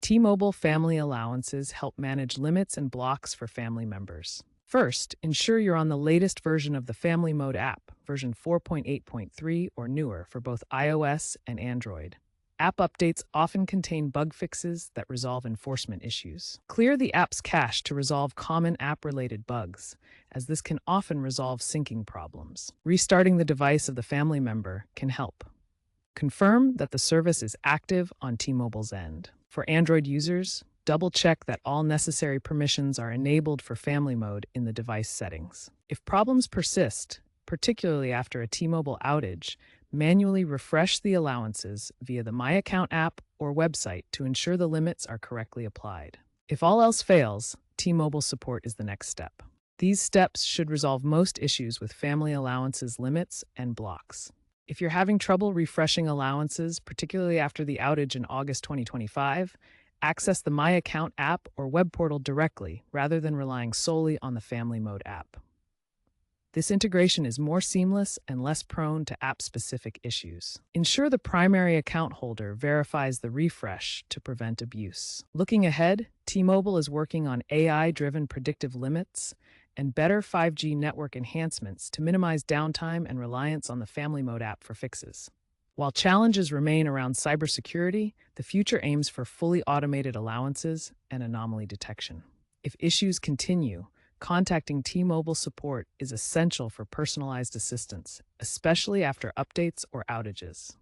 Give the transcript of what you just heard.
T-Mobile Family Allowances help manage limits and blocks for family members. First, ensure you're on the latest version of the Family Mode app, version 4.8.3 or newer for both iOS and Android. App updates often contain bug fixes that resolve enforcement issues. Clear the app's cache to resolve common app-related bugs, as this can often resolve syncing problems. Restarting the device of the family member can help. Confirm that the service is active on T-Mobile's end. For Android users, double-check that all necessary permissions are enabled for Family Mode in the device settings. If problems persist, particularly after a T-Mobile outage, manually refresh the allowances via the My Account app or website to ensure the limits are correctly applied. If all else fails, T-Mobile support is the next step. These steps should resolve most issues with family allowances limits and blocks. If you're having trouble refreshing allowances, particularly after the outage in August 2025, access the My Account app or web portal directly rather than relying solely on the Family Mode app. This integration is more seamless and less prone to app-specific issues. Ensure the primary account holder verifies the refresh to prevent abuse. Looking ahead, T-Mobile is working on AI-driven predictive limits and better 5G network enhancements to minimize downtime and reliance on the Family Mode app for fixes. While challenges remain around cybersecurity, the future aims for fully automated allowances and anomaly detection. If issues continue, contacting T-Mobile support is essential for personalized assistance, especially after updates or outages.